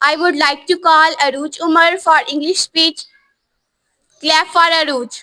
I would like to call Aruj Umar for English speech. Clap for Aruj.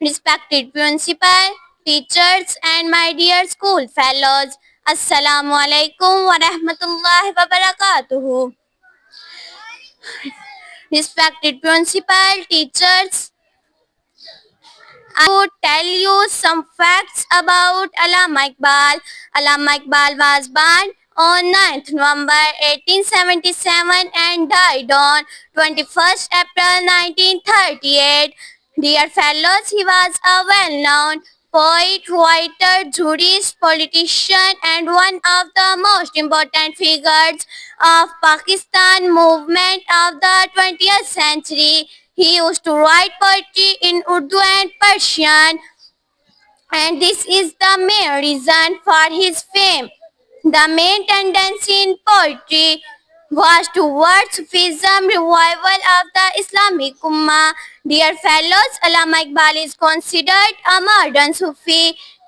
Respected principal, teachers and my dear school fellows, Assalamu alaikum wa rahmatullahi wa barakatuhu. Respected principal, teachers, I would tell you some facts about Allama Iqbal. Allama Iqbal was born on 9th November 1877 and died on 21st April 1938. Dear fellows, he was a well-known poet, writer, jurist, politician, and one of the most important figures of Pakistan movement of the 20th century. He used to write poetry in Urdu and Persian, and this is the main reason for his fame. The main tendency in poetry was towards Sufism, revival of the Islamic Ummah. Dear fellows, Allama Iqbal is considered a modern Sufi.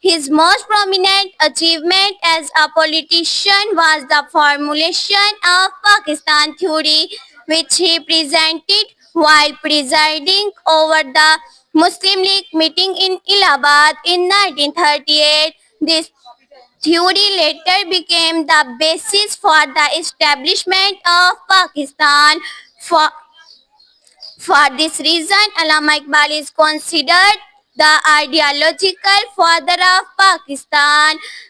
His most prominent achievement as a politician was the formulation of Pakistan theory, which he presented while presiding over the Muslim League meeting in Allahabad in 1938. This theory later became the basis for the establishment of Pakistan. For this reason, Allama Iqbal is considered the ideological father of Pakistan.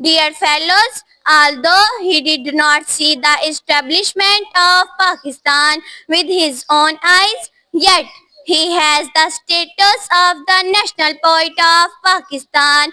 Dear fellows, although he did not see the establishment of Pakistan with his own eyes, yet he has the status of the national poet of Pakistan.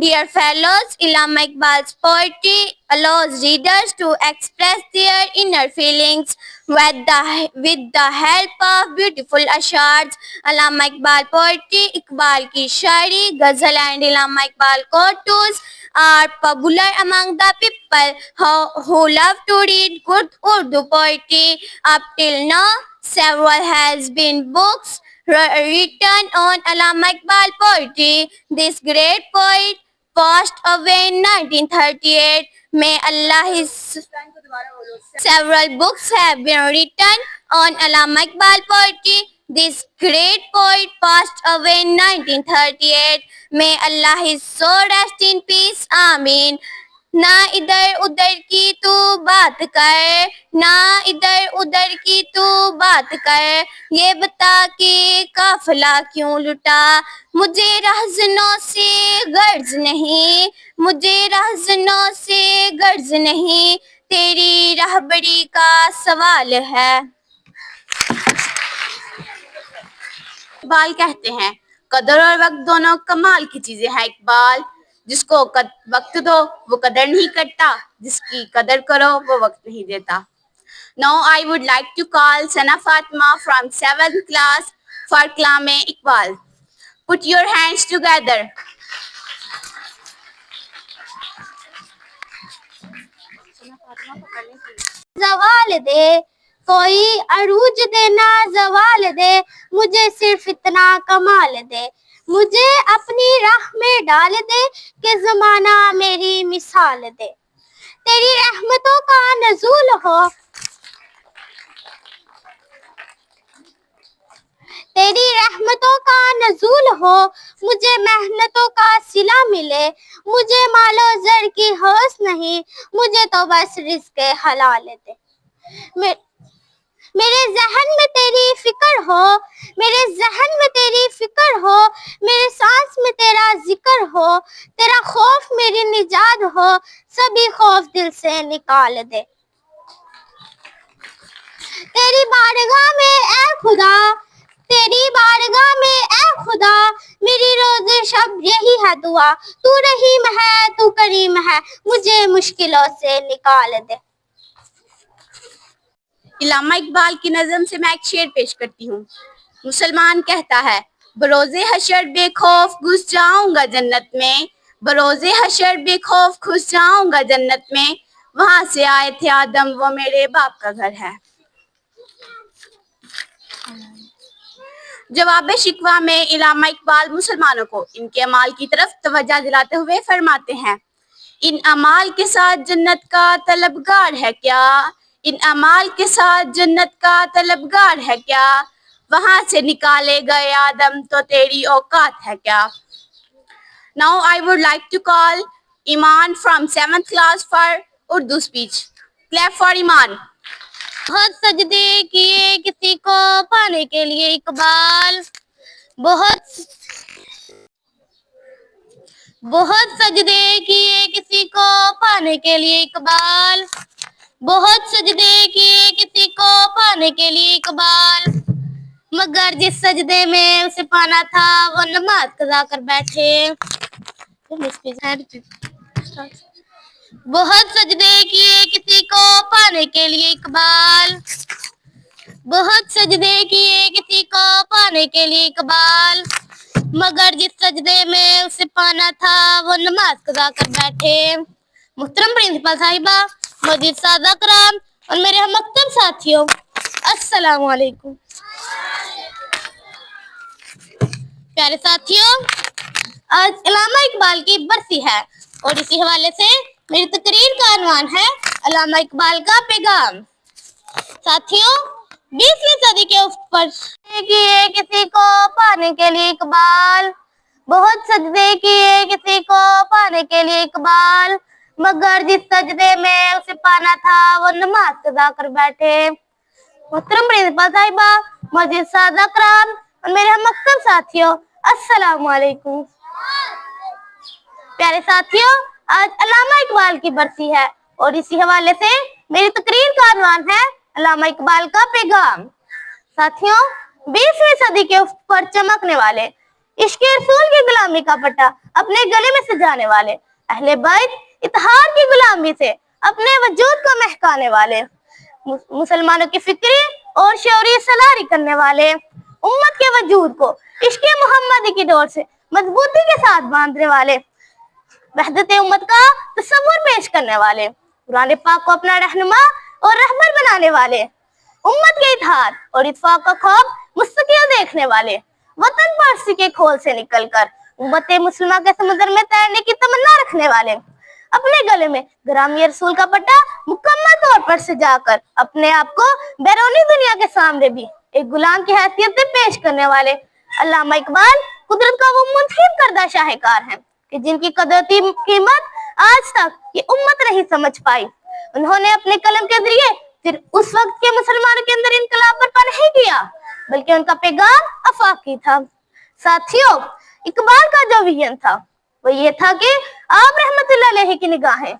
Dear fellows, Allama Iqbal's poetry allows readers to express their inner feelings with the help of beautiful ashars. Allama Iqbal poetry, Iqbal ki shairi, ghazal and Allama Iqbal quotes are popular among the people who love to read good Urdu poetry. Up till now, several has been books written on Allama Iqbal poetry. This great poet passed away in 1938. May Allah his several books have been written on Allama Iqbal poetry. This great poet passed away in 1938. May Allah his soul rest in peace. Amin. نہ ادھر ادھر کی تو بات کر، نہ ادھر ادھر کی تو بات کر، یہ بتا کہ قافلہ کیوں لٹا، مجھے رہزنوں سے غرض نہیں، مجھے رہزنوں سے غرض نہیں، تیری رہبری کا سوال ہے۔ اقبال کہتے ہیں قدر اور وقت دونوں کمال کی چیزیں ہیں اقبال، جس کو وقت دو وہ قدر نہیں کرتا، جس کی قدر کرو وہ وقت نہیں دیتا۔ Now I would like to call Sana Fatma from 7th class for Kalam Iqbal. Put your hands together. زوال دے کوئی عروج دینا، زوال دے مجھے صرف اتنا کمال دے، مجھے اپنی راہ میں ڈال دے کہ زمانہ میری مثال دے، تیری رحمتوں کا نزول ہو، تیری رحمتوں کا نزول ہو، مجھے محنتوں کا صلہ ملے، مجھے مال و زر کی ہوس نہیں، مجھے تو بس رزق حلال دے، میرے ذہن میں تیری فکر ہو، میرے ذہن میں تیری فکر ہو، میرے سانس میں تیرا ذکر ہو، تیرا خوف میری نجات ہو، سبھی خوف دل سے نکال دے، تیری بارگاہ میں اے خدا، تیری بارگاہ میں اے خدا، میری روز شب یہی ہے دعا، تو رحیم ہے تو کریم ہے، مجھے مشکلوں سے نکال دے۔ علامہ اقبال کی نظم سے میں ایک شعر پیش کرتی ہوں۔ مسلمان کہتا ہے بروز حشر بے خوف گھس جاؤں گا جنت میں، بروز حشر بے خوف گھس جاؤں گا جنت میں، وہاں سے آئے تھے آدم وہ میرے باپ کا گھر ہے۔ جواب شکوہ میں علامہ اقبال مسلمانوں کو ان کے اعمال کی طرف توجہ دلاتے ہوئے فرماتے ہیں ان اعمال کے ساتھ جنت کا طلبگار ہے کیا، ان اعمال کے ساتھ جنت کا طلبگار ہے کیا، وہاں سے نکالے گئے آدم تو تیری اوقات ہے کیا۔ Now I would like to call Iman from 7th class for Urdu speech. Clap for Iman. بہت سجدے کیے کسی کو پانے کے لیے اقبال، بہت سجدے کیے کسی کو پانے کے لیے اقبال، بہت سجدے کیے کسی کو پانے کے لیے اقبال، مگر جس سجدے میں اسے پانا تھا وہ نماز قضا کر بیٹھے۔ بہت سجدے کیے کسی کو پانے کے لیے اقبال، بہت سجدے کیے کسی کو پانے کے لیے اقبال، مگر جس سجدے میں اسے پانا تھا وہ نماز قضا کر بیٹھے۔ محترم پرنسپل صاحبہ، موجود سادہ کرام اور میرے ہم مکتب ساتھیوں، السلام علیکم۔ پیارے ساتھیوں، آج علامہ اقبال کی برسی ہے اور اسی حوالے سے میری تقریر کا عنوان ہے علامہ اقبال کا پیغام۔ ساتھیوں، 20ویں صدی کے اوپر کیے کسی کو پانے کے لیے اقبال، بہت سجدے کیے کسی کو پانے کے لیے اقبال، مگر جس سجدے میں اسے پانا تھا وہ نماز قضا کر بیٹھے۔ محترم پرنسپل صاحبہ، موجود سادہ کرام اور میرے ہم مکتب ساتھیوں، السلام علیکم۔ پیارے ساتھیوں، آج علامہ اقبال کی برسی ہے اور اسی حوالے سے میری تقریر کا عنوان ہے علامہ اقبال کا پیغام۔ ساتھیوں، 20ویں صدی کے اوپر چمکنے والے، عشق رسول کی غلامی کا پٹا اپنے گلے میں سجانے والے، اہل بیت اتحاد کی غلامی سے اپنے وجود کو مہکانے والے، مسلمانوں کی فکری اور شعوری سلاری کرنے والے، امت کے وجود کو عشق محمدی کی ڈور سے مضبوطی کے ساتھ باندھنے والے، وحدت امت کا تصور پیش کرنے والے، قرآن پاک کو اپنا رہنما اور رہبر بنانے والے، امت کے اتحاد اور اتفاق کا خواب مستقل دیکھنے والے، وطن پرستی کے کھول سے نکل کر امت مسلمہ کے سمندر میں تیرنے کی تمنا رکھنے والے، اپنے گلے میں گرامی رسول کا پٹا مکمل طور پر سجا کر اپنے آپ کو بیرونی دنیا کے سامنے بھی ایک غلام کی حیثیت سے پیش کرنے والے علامہ اقبال قدرت کا وہ منتخب کردہ شاہکار ہیں کہ جن کی قدرتی قیمت آج تک یہ امت نہیں سمجھ پائی۔ انہوں نے اپنے قلم کے ذریعے صرف اس وقت کے مسلمانوں کے اندر انقلاب برپا نہیں کیا بلکہ ان کا پیغام آفاقی تھا۔ ساتھیوں، اقبال کا جو ویژن تھا وہ یہ تھا کہ آپ رحمت اللہ علیہ کی نگاہیں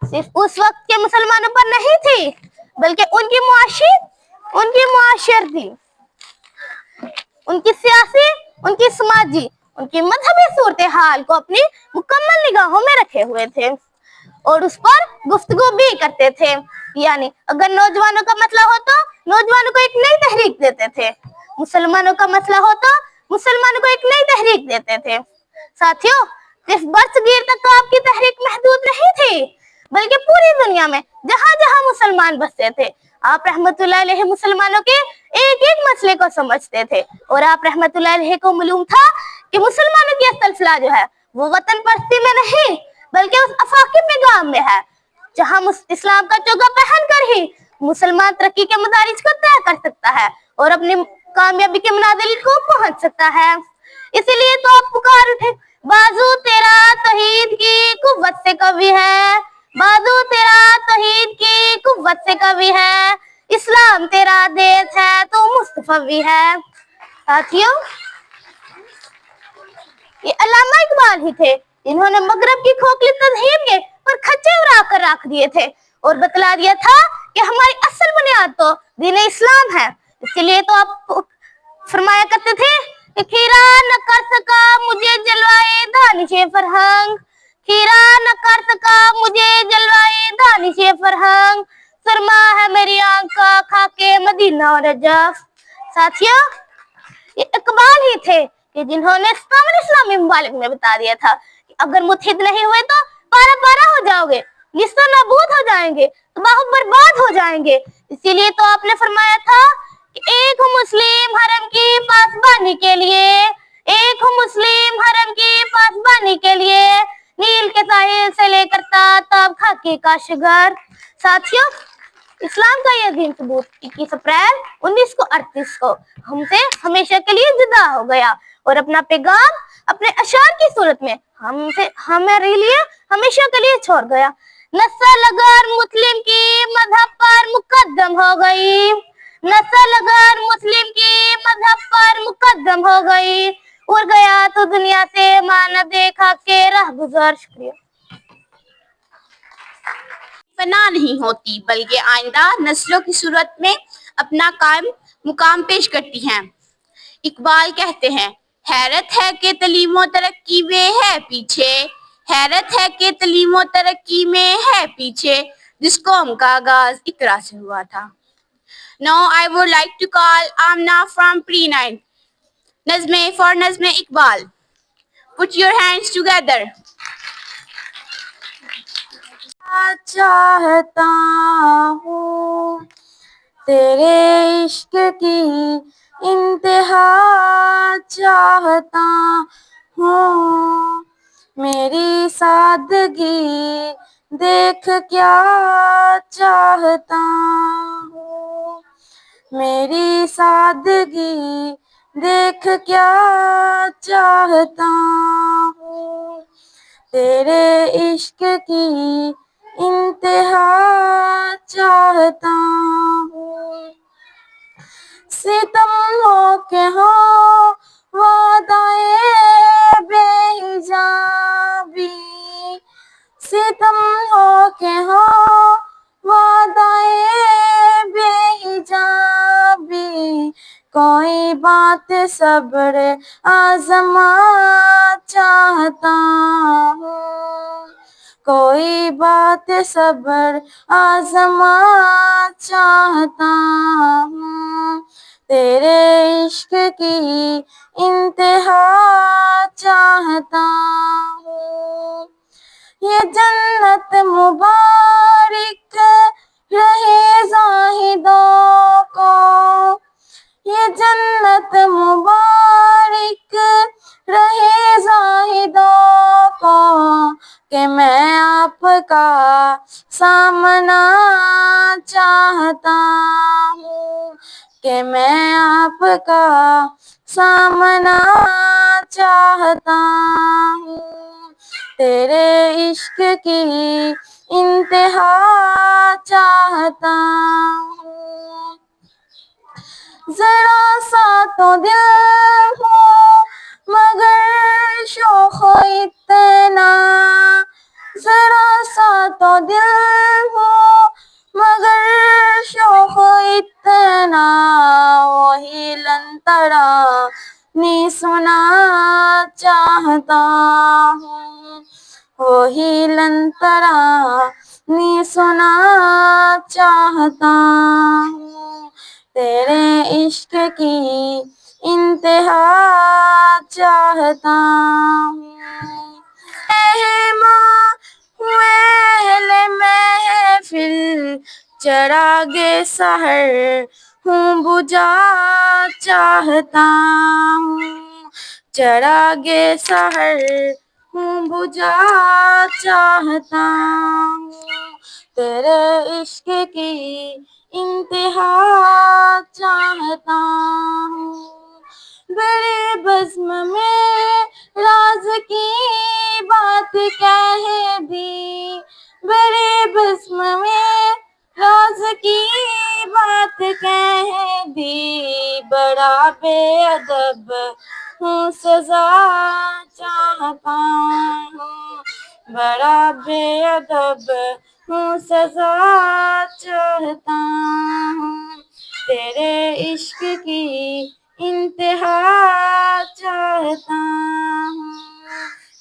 صرف اس وقت کے مسلمانوں پر نہیں تھی بلکہ ان کی معاشرتی، ان کی سیاسی، ان کی سماجی، ان کی مذہبی صورتحال کو اپنی مکمل نگاہوں میں رکھے ہوئے تھے اور اس پر گفتگو بھی کرتے تھے۔ یعنی اگر نوجوانوں کا مسئلہ ہو تو نوجوانوں کو ایک نئی تحریک دیتے تھے، مسلمانوں کا مسئلہ ہو تو مسلمانوں کو ایک نئی تحریک دیتے تھے۔ ساتھیوں، صرف برصغیر تک تو آپ کی تحریک محدود نہیں تھی بلکہ پوری دنیا میں جہاں جہاں مسلمان بستے تھے آپ رحمت اللہ علیہ مسلمانوں کے ایک ایک مسئلے کو سمجھتے تھے اور آپ رحمت اللہ علیہ کو معلوم تھا کہ مسلمانوں کی اصل فلاح جو ہے وہ وطن پرستی میں نہیں بلکہ اس آفاقی پیغام میں ہے، جہاں اسلام کا چوگا پہن کر ہی مسلمان ترقی کے مدارج کو طے کر سکتا ہے اور اپنی کامیابی کے منازل کو پہنچ سکتا ہے۔ اسی لیے تو آپ پکار اٹھے، بازو تیرا توحید کی قوت سے قوی ہے، بازو تیرا توحید کی قوت سے قوی ہے، اسلام تیرا دیس ہے تو مصطفی ہے۔ ساتھیوں، یہ علامہ اقبال ہی تھے جنہوں نے مغرب کی کھوکھلی تہذیب کے پر کھچے اڑا کر رکھ دیے تھے اور بتلا دیا تھا کہ ہماری اصل بنیاد تو دین اسلام ہے۔ اسی لیے تو آپ فرمایا کرتے تھے کہ کھیرا نہ کر سکا مجھے جلوائے دانش فرہنگ، کھیرا نہ کر سکا مجھے جلوائے دانش فرہنگ، سرما ہے میری آنکھ کا خاکے مدینہ اور رجف۔ ساتھیوں، یہ اقبال ہی تھے کہ جنہوں نے 57 اسلامی ممالک میں بتا دیا تھا کہ اگر متحد نہیں ہوئے تو پارا پارا ہو جاؤ گے، نیست و نابود ہو جائیں گے، تباہ و برباد ہو جائیں گے۔ اسی لیے تو آپ نے فرمایا تھا کہ ایک مسلم حرم کی پاسبانی کے لیے، ایک مسلم حرم کی پاسبانی کے لیے، نیل کے ساحل سے لے کر تاب خاکی کاشغر۔ ساتھیوں، اسلام کا یہ عظیم ثبوت 21 اپریل 1938 کو ہم سے ہمیشہ کے لیے جدا ہو گیا اور اپنا پیغام اپنے اشعار کی صورت میں ہمارے لیے ہمیشہ کے لیے چھوڑ گیا۔ نسل اگر مسلم کی مذہب پر مقدم ہو گئی، نسل اگر مسلم کی مذہب پر مقدم ہو گئی، اڑ گیا تو دنیا سے ماں دیکھا کے راہ گزر۔ شکریہ۔ فنا نہیں ہوتی بلکہ آئندہ نسلوں کی صورت میں اپنا قائم مقام پیش کرتی ہیں۔ اقبال کہتے ہیں، حیرت ہے کہ تعلیم و ترقی میں ہے پیچھے، حیرت ہے کہ تعلیم و ترقی میں ہے پیچھے، جس قوم کا آغاز اقرا سے ہوا تھا۔ Now I would like to call Amna from Pre-9. نظمیں for نظم Iqbal. Put your hands together. چاہتا ہوں تیرے عشق کی انتہا چاہتا ہوں، میری سادگی دیکھ کیا چاہتا ہوں، میری سادگی دیکھ کیا چاہتا ہوں، تیرے عشق کی انتہا چاہتا ہوں، ستم ہو کے ہو وعدائے بے حجابی، ستم ہو کے ہو وعدائے بے حجابی، کوئی بات صبر آزما چاہتا ہوں، کوئی بات صبر آزما چاہتا ہوں، تیرے عشق کی انتہا چاہتا ہوں، یہ جنت مبارک رہے زاہدوں کو، یہ جنت مبارک رہے زاہدوں کو، کہ میں آپ کا سامنا چاہتا ہوں، کہ میں آپ کا سامنا چاہتا ہوں، تیرے عشق کی انتہا چاہتا ہوں، ذرا سا تو دل ہو مگر شوق اتنا، ذرا سا تو دل ہو مگر شوق اتنا، وہی لنترا نی سنا چاہتا ہوں، وہی لنترا نی سنا چاہتا ہوں، تیرے عشق کی انتہا چاہتا ہوں۔ مہماں ہوئے اہل محفل، چراغ سحر ہوں بجھا چاہتا ہوں، چراغ سحر ہوں بجھا چاہتا ہوں، تیرے عشق کی انتہا چاہتا ہوں، بڑے بزم میں راز کی بات کہہ دی، بڑے بزم میں راز کی بات کہہ دی، بڑا بے ادب ہوں سزا چاہتا ہوں، بڑا بے ادب ہوں سزا چاہتا ہوں، تیرے عشق کی انتہا چاہتا ہوں،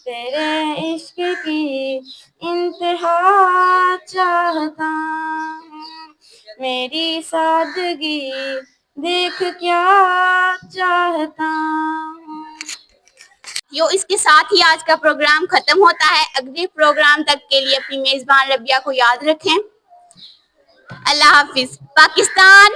تیرے عشق کی انتہا چاہتا ہوں، میری سادگی دیکھ کیا چاہتا ہوں۔ اس کے ساتھ ہی آج کا پروگرام ختم ہوتا ہے۔ اگلے پروگرام تک کے لیے اپنی میزبان ربیہ کو یاد رکھیں۔ اللہ حافظ۔ پاکستان